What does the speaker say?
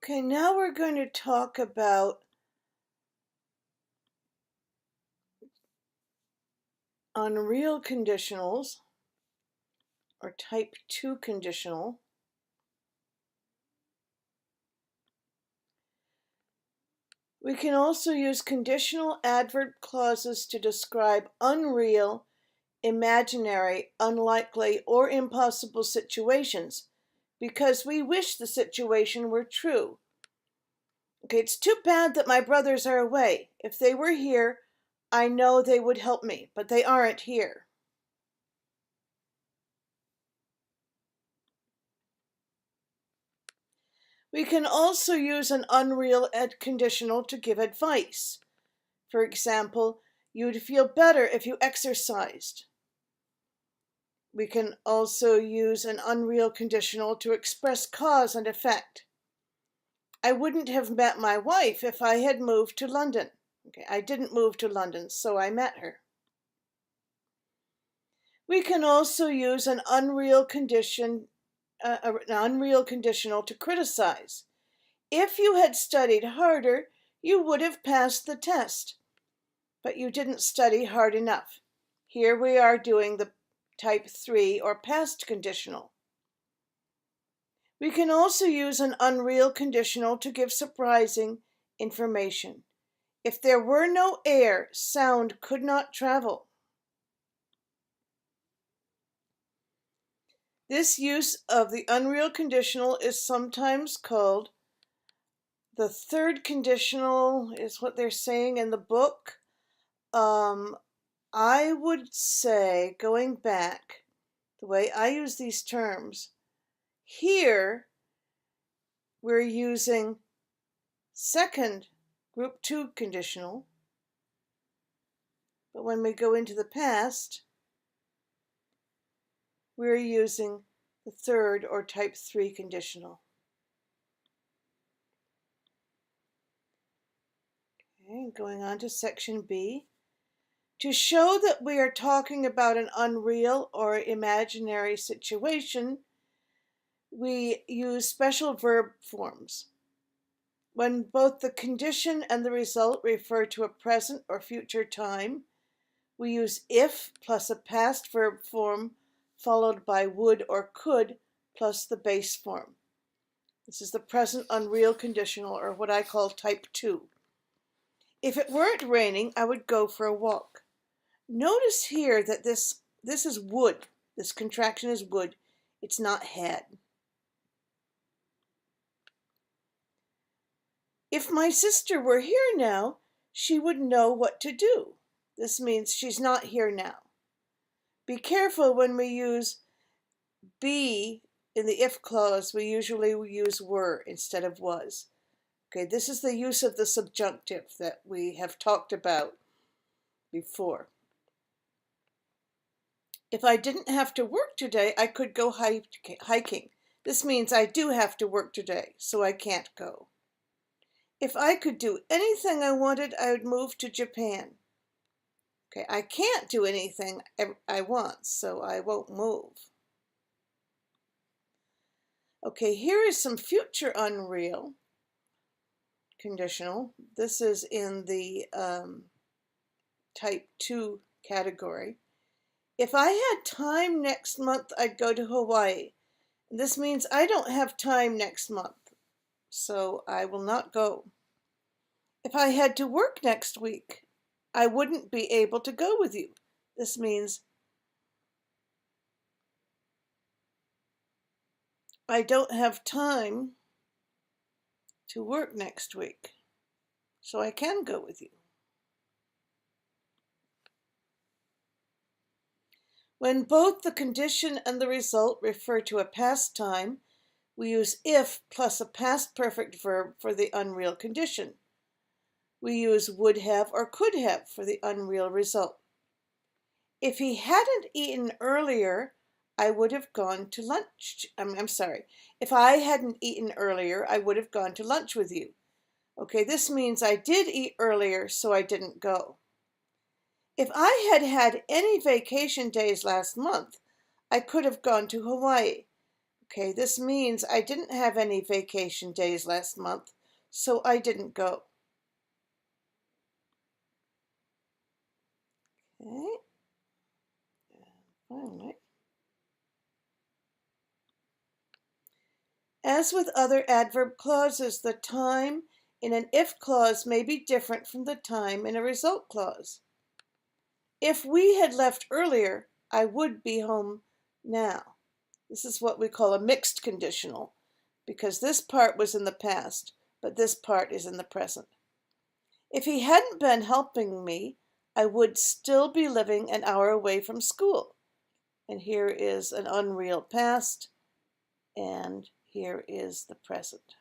Okay, now we're going to talk about unreal conditionals or type 2 conditional. We can also use conditional adverb clauses to describe unreal, imaginary, unlikely, or impossible situations because we wish the situation were true. Okay, it's too bad that my brothers are away. If they were here, I know they would help me, but they aren't here. We can also use an unreal conditional to give advice. For example, you'd feel better if you exercised. We can also use an unreal conditional to express cause and effect. I wouldn't have met my wife if I had moved to London. Okay, I didn't move to London, so I met her. We can also use an unreal conditional to criticize. If you had studied harder, you would have passed the test, but you didn't study hard enough. Here we are doing the type 3 or past conditional. We can also use an unreal conditional to give surprising information. If there were no air, sound could not travel. This use of the unreal conditional is sometimes called the third conditional, is what they're saying in the book. I would say, going back, the way I use these terms, here we're using second group 2 conditional, but when we go into the past, we're using the third or type 3 conditional. Okay, going on to section B. To show that we are talking about an unreal or imaginary situation, we use special verb forms. When both the condition and the result refer to a present or future time, we use if plus a past verb form followed by would or could plus the base form. This is the present unreal conditional, or what I call type 2. If it weren't raining, I would go for a walk. Notice here that this is would. This contraction is would. It's not had. If my sister were here now, she would know what to do. This means she's not here now. Be careful when we use be in the if clause. We usually use were instead of was. Okay, this is the use of the subjunctive that we have talked about before. If I didn't have to work today, I could go hiking. This means I do have to work today, so I can't go. If I could do anything I wanted, I would move to Japan. Okay, I can't do anything I want, so I won't move. Okay, here is some future unreal conditional. This is in the type 2 category. If I had time next month, I'd go to Hawaii. This means I don't have time next month, so I will not go. If I had to work next week, I wouldn't be able to go with you. This means I don't have time to work next week, so I can go with you. When both the condition and the result refer to a past time, we use if plus a past perfect verb for the unreal condition. We use would have or could have for the unreal result. If he hadn't eaten earlier, I would have gone to lunch. If I hadn't eaten earlier, I would have gone to lunch with you. Okay, this means I did eat earlier, so I didn't go. If I had had any vacation days last month, I could have gone to Hawaii. Okay, this means I didn't have any vacation days last month, so I didn't go. Okay, finally. As with other adverb clauses, the time in an if clause may be different from the time in a result clause. If we had left earlier, I would be home now. This is what we call a mixed conditional, because this part was in the past, but this part is in the present. If he hadn't been helping me, I would still be living an hour away from school. And here is an unreal past, and here is the present.